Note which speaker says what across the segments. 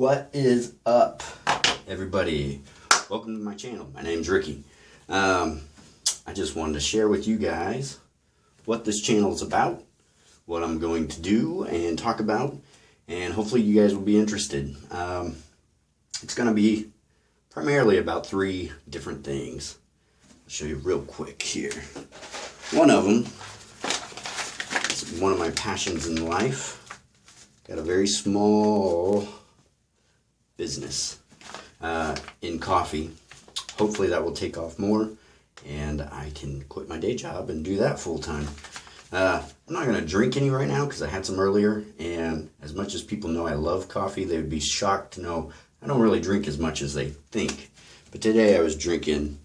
Speaker 1: What is up, everybody? Welcome to my channel. My name's Ricky. I just wanted to share with you guys what this channel is about, what I'm going to do and talk about, and hopefully you guys will be interested. It's going to be primarily about 3 different things. I'll show you real quick here. One of them is one of my passions in life. Got a very small business in coffee. Hopefully that will take off more and I can quit my day job and do that full time. I'm not going to drink any right now because I had some earlier, and as much as people know I love coffee, they would be shocked to know I don't really drink as much as they think. But today I was drinking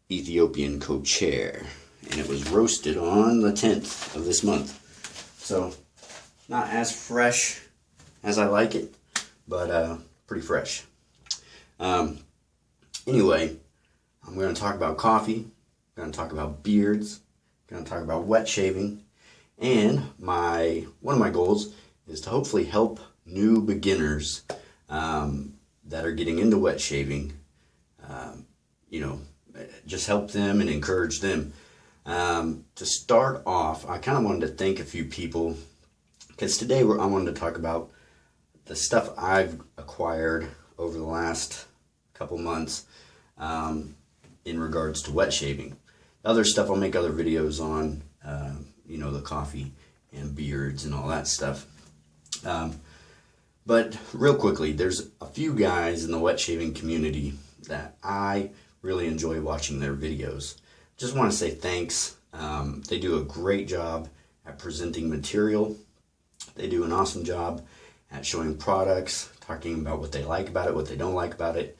Speaker 1: Ethiopian Kocher, and it was roasted on the 10th of this month. So not as fresh as I like it, but pretty fresh. Anyway, I'm going to talk about coffee, I'm going to talk about beards, I'm going to talk about wet shaving, and one of my goals is to hopefully help new beginners that are getting into wet shaving, just help them and encourage them. To start off, I kind of wanted to thank a few people, because today I wanted to talk about the stuff I've acquired over the last couple months in regards to wet shaving. Other stuff I'll make other videos on, the coffee and beards and all that stuff. But real quickly, there's a few guys in the wet shaving community that I really enjoy watching their videos. Just want to say thanks. They do a great job at presenting material. They do an awesome job at showing products, talking about what they like about it, what they don't like about it,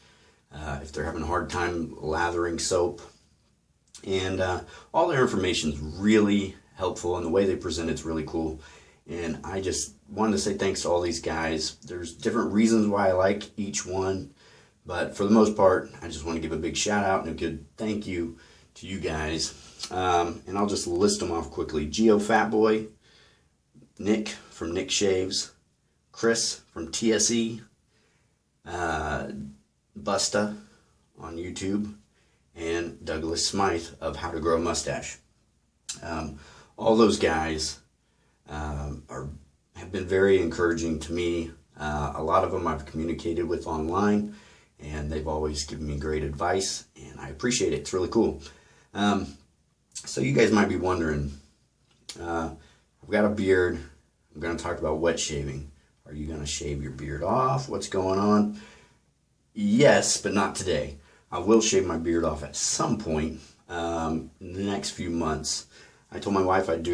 Speaker 1: if they're having a hard time lathering soap. And all their information is really helpful, and the way they present it's really cool. And I just wanted to say thanks to all these guys. There's different reasons why I like each one, but for the most part, I just want to give a big shout out and a good thank you to you guys. And I'll just list them off quickly. Geo Fatboy, Nick from Nick Shaves, Chris from TSE, Busta on YouTube, and Douglas Smythe of How to Grow a Mustache. All those guys have been very encouraging to me. A lot of them I've communicated with online, and they've always given me great advice, and I appreciate it. It's really cool. So you guys might be wondering, I've got a beard. I'm going to talk about wet shaving. Are you going to shave your beard off? What's going on? Yes, but not today. I will shave my beard off at some point in the next few months. I told my wife I'd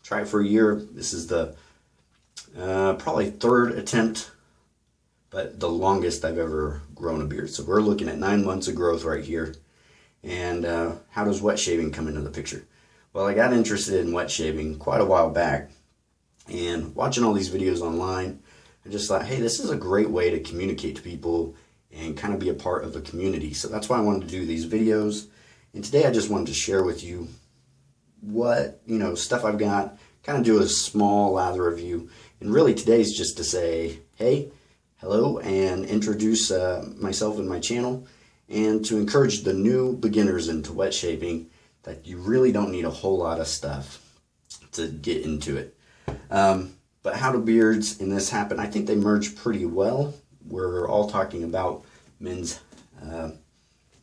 Speaker 1: try it for a year. This is the probably 3rd attempt, but the longest I've ever grown a beard. So we're looking at 9 months of growth right here. And how does wet shaving come into the picture? Well, I got interested in wet shaving quite a while back, and watching all these videos online, I just thought, hey, this is a great way to communicate to people and kind of be a part of a community. So that's why I wanted to do these videos. And today I just wanted to share with you what, stuff I've got, kind of do a small lather review. And really today's just to say, hey, hello, and introduce myself and my channel, and to encourage the new beginners into wet shaving that you really don't need a whole lot of stuff to get into it. But how do beards in this happen? I think they merge pretty well. We're all talking about men's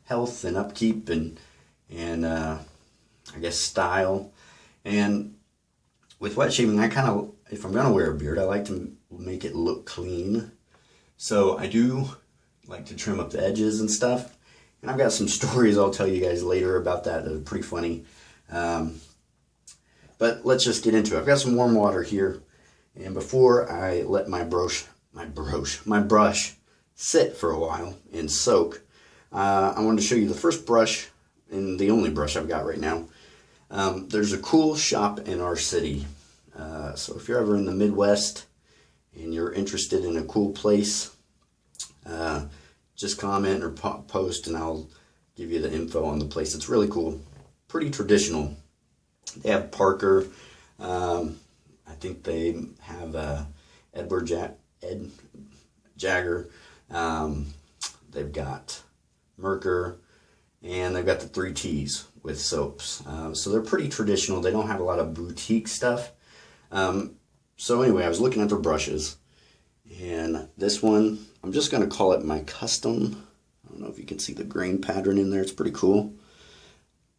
Speaker 1: health and upkeep and I guess style. And with wet shaving, I kind of, if I'm going to wear a beard, I like to make it look clean. So I do like to trim up the edges and stuff. And I've got some stories I'll tell you guys later about that are pretty funny. But let's just get into it. I've got some warm water here. And before I let my brush sit for a while and soak, I wanted to show you the first brush and the only brush I've got right now. There's a cool shop in our city. So if you're ever in the Midwest and you're interested in a cool place, just comment or post and I'll give you the info on the place. It's really cool. Pretty traditional. They have Parker. I think they have Edward Jagger, they've got Merkur, and they've got the 3 T's with soaps. So they're pretty traditional. They don't have a lot of boutique stuff. So anyway, I was looking at their brushes, and this one, I'm just going to call it my custom. I don't know if you can see the grain pattern in there. It's pretty cool.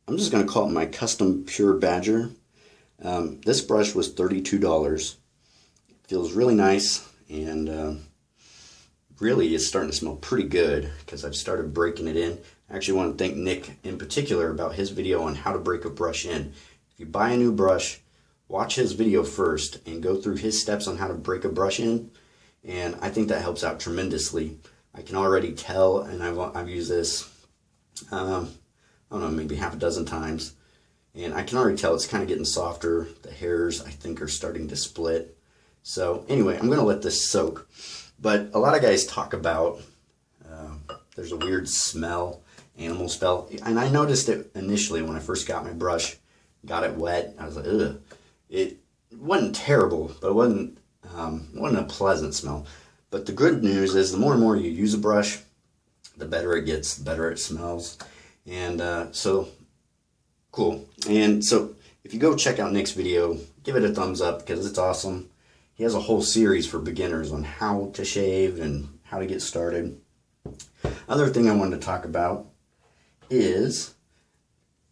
Speaker 1: I'm just going to call it my custom Pure Badger. This brush was $32. It feels really nice, and really it's starting to smell pretty good because I've started breaking it in. I actually want to thank Nick in particular about his video on how to break a brush in. If you buy a new brush, watch his video first and go through his steps on how to break a brush in, and I think that helps out tremendously. I can already tell, and I've used this, I don't know, maybe half a dozen times, and I can already tell it's kind of getting softer. The hairs, I think, are starting to split. So anyway, I'm going to let this soak. But a lot of guys talk about there's a weird smell, animal smell, and I noticed it initially when I first got my brush, got it wet. I was like, ugh. It wasn't terrible, but it wasn't a pleasant smell. But the good news is the more and more you use a brush, the better it gets, the better it smells. And so, cool. And so if you go check out Nick's video, give it a thumbs up because it's awesome. He has a whole series for beginners on how to shave and how to get started. Other thing I wanted to talk about is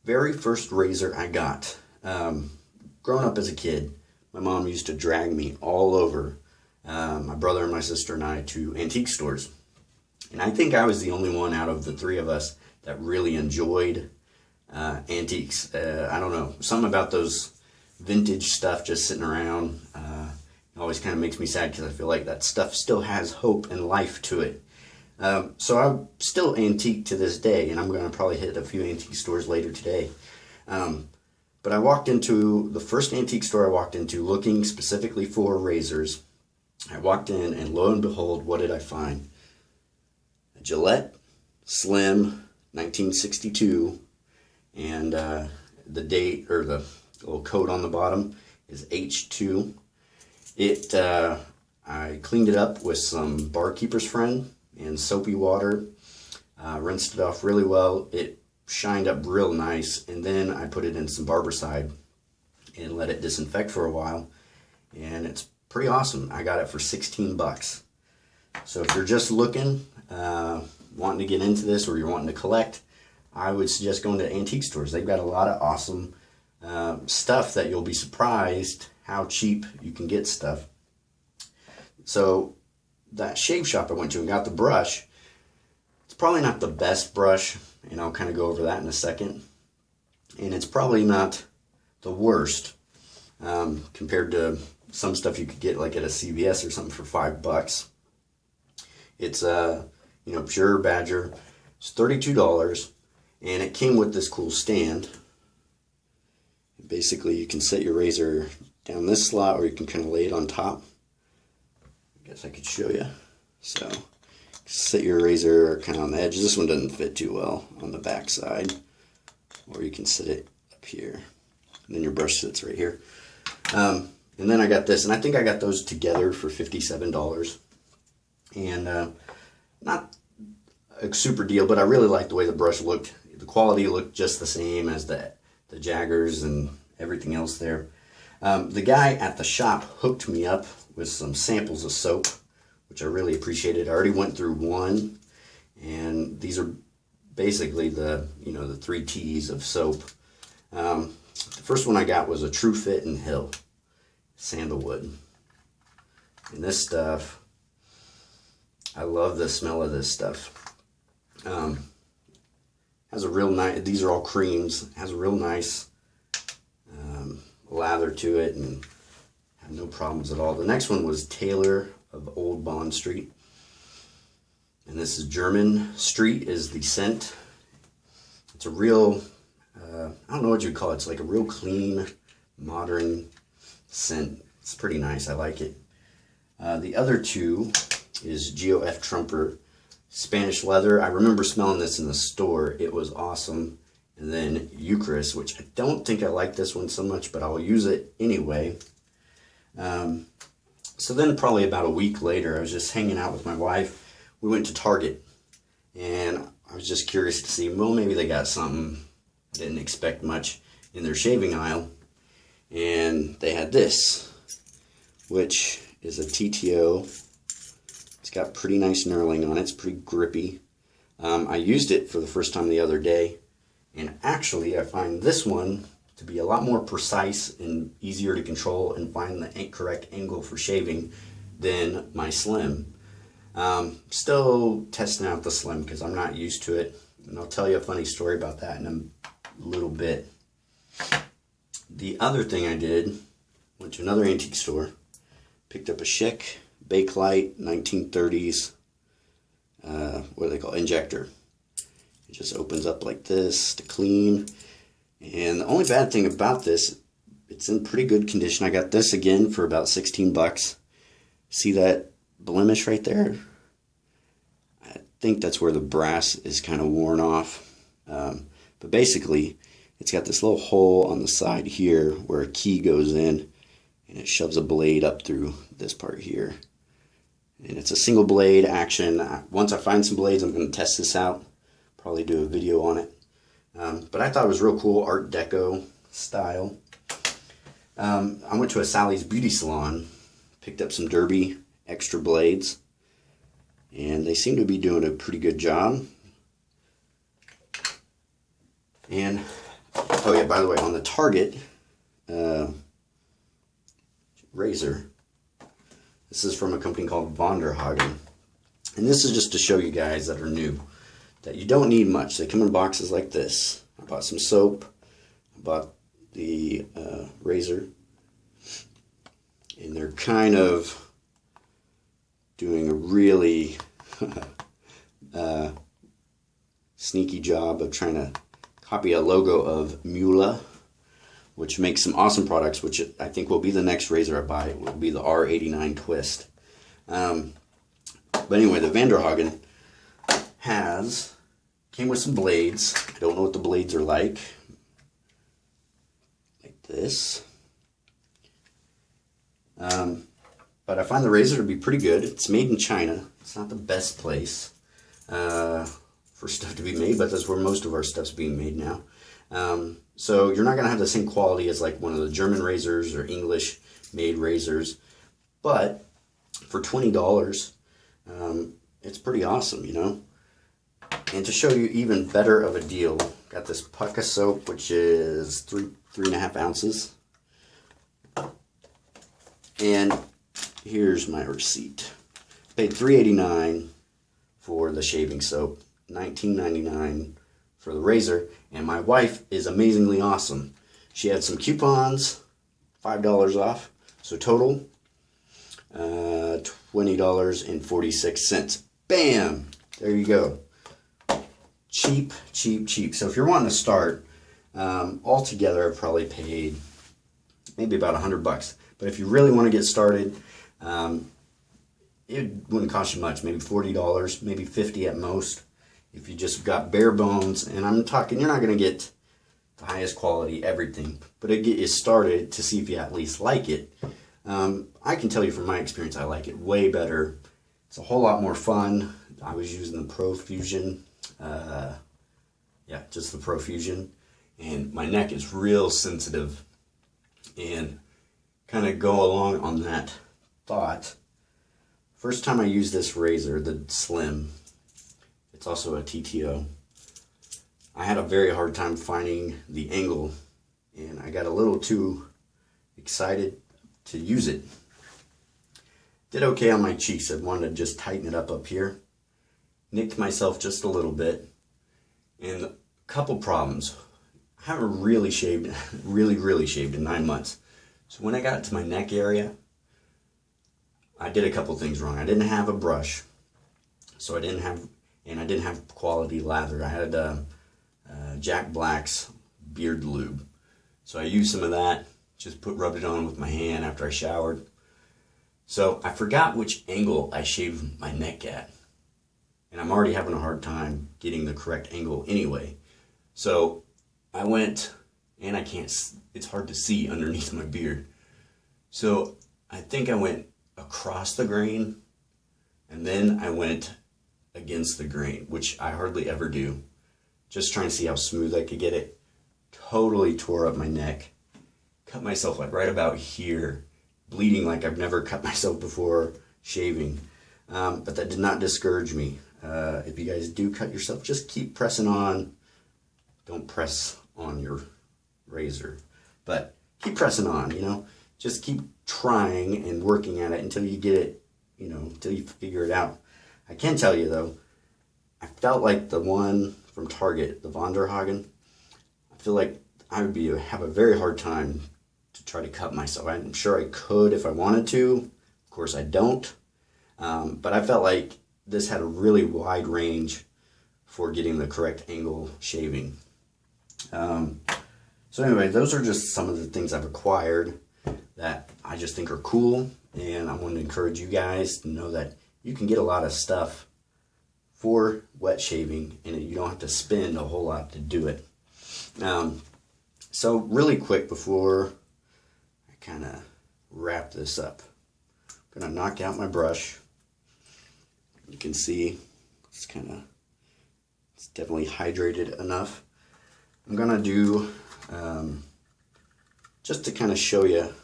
Speaker 1: very first razor I got. Growing up as a kid, my mom used to drag me all over, my brother and my sister and I, to antique stores. And I think I was the only one out of the 3 of us that really enjoyed antiques. I don't know, something about those vintage stuff just sitting around always kind of makes me sad because I feel like that stuff still has hope and life to it. So I'm still antique to this day, and I'm going to probably hit a few antique stores later today. But I walked into the first antique store I walked into looking specifically for razors. I walked in, and lo and behold, what did I find? A Gillette Slim 1962, and the date, or the little code on the bottom, is H2. I cleaned it up with some Barkeeper's Friend and soapy water, rinsed it off really well. It shined up real nice, and then I put it in some Barbicide and let it disinfect for a while, and it's pretty awesome. I got it for 16 bucks. So if you're just looking, wanting to get into this, or you're wanting to collect, I would suggest going to antique stores. They've got a lot of awesome stuff that you'll be surprised how cheap you can get stuff. So that shave shop I went to and got the brush, it's probably not the best brush, and I'll kind of go over that in a second. And it's probably not the worst compared to some stuff you could get like at a CVS or something for $5. It's Pure Badger. It's $32, and it came with this cool stand. Basically, you can set your razor down this slot, or you can kind of lay it on top. I guess I could show you. So, set your razor kind of on the edge. This one doesn't fit too well on the back side, or you can sit it up here, and then your brush sits right here. And then I got this, and I think I got those together for $57. And not a super deal, but I really liked the way the brush looked. The quality looked just the same as the Jaggers and everything else there. The guy at the shop hooked me up with some samples of soap, which I really appreciated. I already went through one, and these are basically the 3 T's of soap. The first one I got was a True Fit and Hill sandalwood, and this stuff, I love the smell of this stuff. Has a real nice, these are all creams, has a real nice lather to it, and have no problems at all. The next one was Taylor of Old Bond Street, and this is German Street is the scent. It's a real, I don't know what you'd call it. It's like a real clean, modern scent. It's pretty nice. I like it. The other two is GOF Trumper Spanish Leather. I remember smelling this in the store. It was awesome. And then Eucharist, which I don't think I like this one so much, but I'll use it anyway. So then probably about a week later, I was just hanging out with my wife. We went to Target, and I was just curious to see, well, maybe they got something I didn't expect much in their shaving aisle. And they had this, which is a TTO. It's got pretty nice knurling on it. It's pretty grippy. I used it for the first time the other day, and actually I find this one to be a lot more precise and easier to control and find the correct angle for shaving than my Slim. Still testing out the Slim because I'm not used to it, and I'll tell you a funny story about that in a little bit. The other thing I did, went to another antique store, picked up a Schick Bakelite 1930s, what do they call it? Injector. It just opens up like this to clean. And the only bad thing about this, it's in pretty good condition. I got this again for about 16 bucks. See that blemish right there? I think that's where the brass is kind of worn off. But basically, it's got this little hole on the side here where a key goes in, and it shoves a blade up through this part here. And it's a single blade action. Once I find some blades, I'm going to test this out. Probably do a video on it. But I thought it was real cool, Art Deco style. I went to a Sally's Beauty Salon, picked up some Derby extra blades, and they seem to be doing a pretty good job. And, oh yeah, by the way, on the Target razor, this is from a company called Vonderhagen. And this is just to show you guys that are new that you don't need much. They come in boxes like this. I bought some soap. I bought the razor. And they're kind of doing a really sneaky job of trying to copy a logo of Mula, which makes some awesome products, which I think will be the next razor I buy. It will be the R89 Twist. But anyway, the Vanderhagen came with some blades. I don't know what the blades are like this. But I find the razor to be pretty good. It's made in China. It's not the best place for stuff to be made, but that's where most of our stuff's being made now. So you're not going to have the same quality as like one of the German razors or English made razors, but for $20, it's pretty awesome, you know. And to show you even better of a deal, got this Pucka soap, which is 3.5 ounces. And here's my receipt. Paid $3.89 for the shaving soap, $19.99 for the razor, and my wife is amazingly awesome. She had some coupons, $5 off, so total $20.46. Bam! There you go. Cheap, cheap, cheap. So if you're wanting to start, altogether I've probably paid maybe about $100. But if you really want to get started, it wouldn't cost you much, maybe $40, maybe $50 at most. If you just got bare bones, and I'm talking, you're not going to get the highest quality everything, but it get you started to see if you at least like it. I can tell you from my experience, I like it way better. It's a whole lot more fun. I was using the Profusion, just the Profusion, and my neck is real sensitive. And kind of go along on that thought. First time I used this razor, the Slim, it's also a TTO, I had a very hard time finding the angle, and I got a little too excited to use it. Did okay on my cheeks. I wanted to just tighten it up here. Nicked myself just a little bit, and a couple problems. I haven't really shaved, really shaved in 9 months. So when I got to my neck area, I did a couple things wrong. I didn't have a brush, so I didn't have quality lather. I had Jack Black's beard lube, so I used some of that. Just rubbed it on with my hand after I showered. So I forgot which angle I shaved my neck at, and I'm already having a hard time getting the correct angle anyway. So I went, and it's hard to see underneath my beard. So I think I went across the grain, and then I went against the grain, which I hardly ever do. Just trying to see how smooth I could get it. Totally tore up my neck. Cut myself like right about here, bleeding like I've never cut myself before shaving. But that did not discourage me. If you guys do cut yourself, just keep pressing on. Don't press on your razor, but keep pressing on, you know. Just keep trying and working at it until you get it, you know, until you figure it out. I can tell you though, I felt like the one from Target, the Von der Hagen, I feel like I would have a very hard time to try to cut myself. I'm sure I could if I wanted to. Of course I don't. But I felt like this had a really wide range for getting the correct angle shaving. So anyway, those are just some of the things I've acquired that I just think are cool, and I want to encourage you guys to know that you can get a lot of stuff for wet shaving and you don't have to spend a whole lot to do it. So really quick before I kind of wrap this up, I'm going to knock out my brush. You can see it's definitely hydrated enough. I'm going to do, just to kind of show you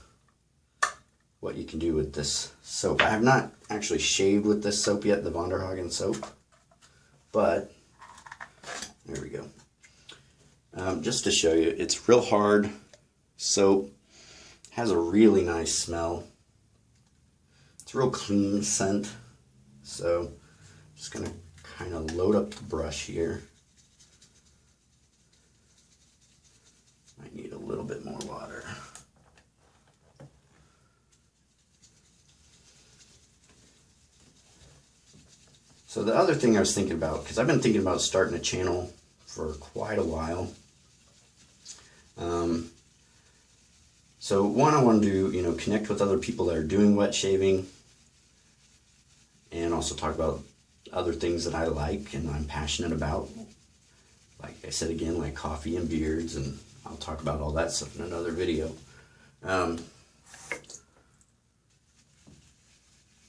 Speaker 1: what you can do with this soap. I have not actually shaved with this soap yet, the Von der Hagen soap, but there we go. Just to show you, it's real hard soap, has a really nice smell. It's a real clean scent. So just gonna kind of load up the brush here. Might need a little bit more water. So the other thing I was thinking about, because I've been thinking about starting a channel for quite a while. So one, I want to do, you know, connect with other people that are doing wet shaving, and also talk about other things that I like and I'm passionate about. Like I said again, like coffee and beards, and I'll talk about all that stuff in another video. But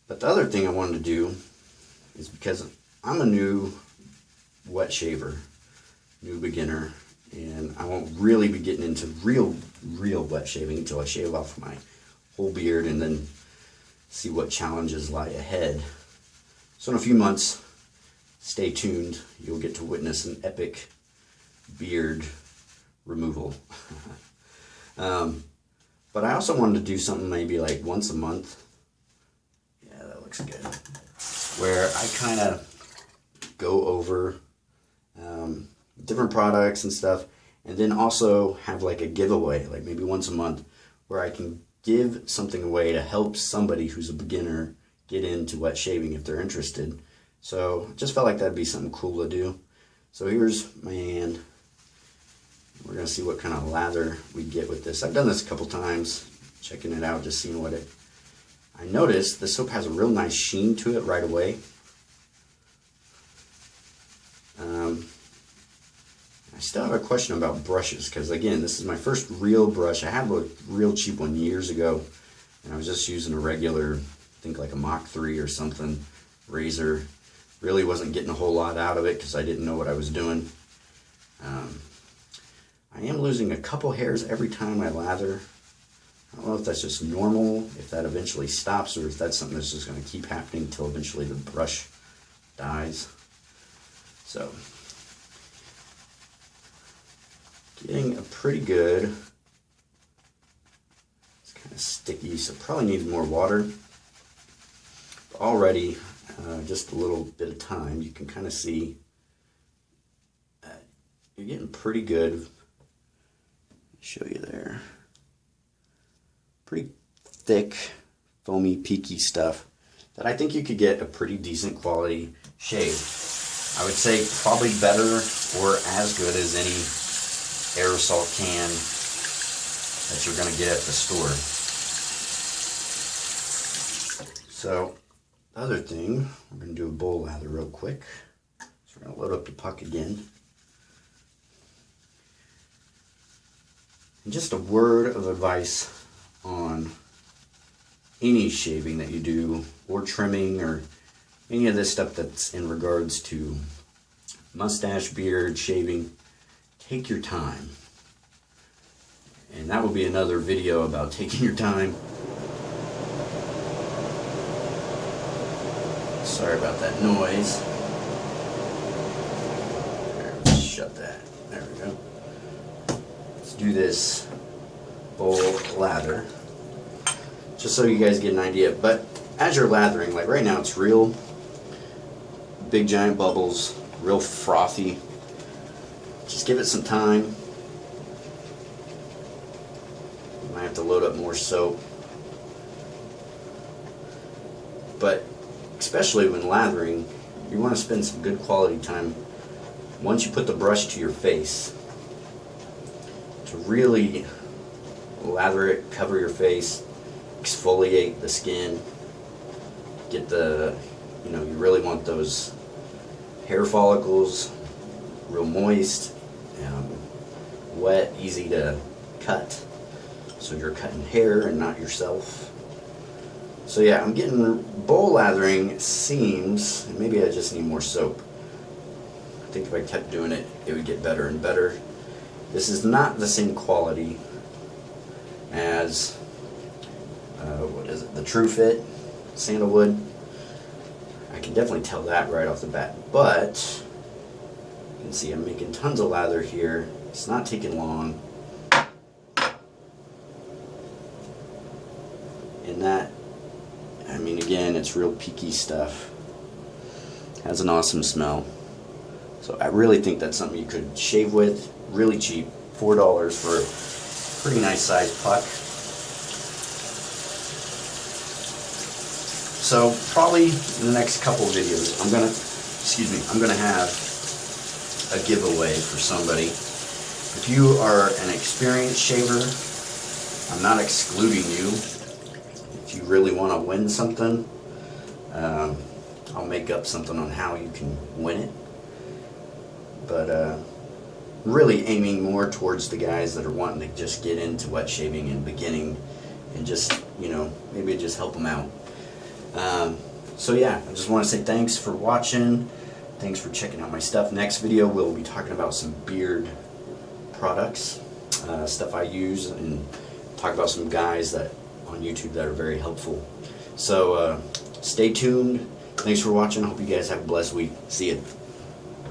Speaker 1: the other thing I wanted to do is, because I'm a new wet shaver, new beginner, and I won't really be getting into real wet shaving until I shave off my whole beard and then see what challenges lie ahead. So in a few months, stay tuned. You'll get to witness an epic beard removal. But I also wanted to do something maybe like once a month. Yeah, that looks good. Where I kind of go over different products and stuff, and then also have like a giveaway, like maybe once a month, where I can give something away to help somebody who's a beginner get into wet shaving if they're interested. So just felt like that'd be something cool to do. So here's my hand. We're gonna see what kind of lather we get with this. I've done this a couple times, checking it out, just seeing what it. I noticed the soap has a real nice sheen to it right away. I still have a question about brushes, because again, this is my first real brush. I had a real cheap one years ago, and I was just using a regular, I think like a Mach 3 or something, razor. Really wasn't getting a whole lot out of it because I didn't know what I was doing. I am losing a couple hairs every time I lather. I don't know if that's just normal, if that eventually stops, or if that's something that's just going to keep happening until eventually the brush dies. So, getting a pretty good. It's kind of sticky, so probably needs more water. But already, just a little bit of time, you can kind of see you're getting pretty good. Show you there. Pretty thick, foamy, peaky stuff that I think you could get a pretty decent quality shave. I would say probably better or as good as any aerosol can that you're going to get at the store. So, the other thing, we're going to do a bowl lather real quick. So we're going to load up the puck again. And just a word of advice on any shaving that you do, or trimming, or any of this stuff that's in regards to mustache, beard, shaving, take your time. And that will be another video about taking your time. Sorry about that noise. There, let's shut that. There we go. Let's do this bowl lather, just so you guys get an idea. But as you're lathering, like right now, it's real big giant bubbles, real frothy. Just give it some time. You might have to load up more soap. But especially when lathering, you want to spend some good quality time once you put the brush to your face to really lather it, cover your face, exfoliate the skin, get the, you really want those hair follicles real moist, wet, easy to cut, so you're cutting hair and not yourself. So yeah, I'm getting bowl lathering seems, and maybe I just need more soap. I think if I kept doing it, it would get better and better. This is not the same quality as, what is it, the True Fit sandalwood. I can definitely tell that right off the bat, but you can see I'm making tons of lather here. It's not taking long. And that, I mean, again, it's real peaky stuff. Has an awesome smell. So I really think that's something you could shave with, really cheap, $4 for a pretty nice sized puck. So probably in the next couple videos, I'm gonna have a giveaway for somebody. If you are an experienced shaver, I'm not excluding you. If you really want to win something, I'll make up something on how you can win it. But really aiming more towards the guys that are wanting to just get into wet shaving and beginning, and just, maybe just help them out. So yeah, I just want to say thanks for watching. Thanks for checking out my stuff. Next video we'll be talking about some beard products, stuff I use, and talk about some guys that on YouTube that are very helpful. So stay tuned. Thanks for watching. I hope you guys have a blessed week. See ya.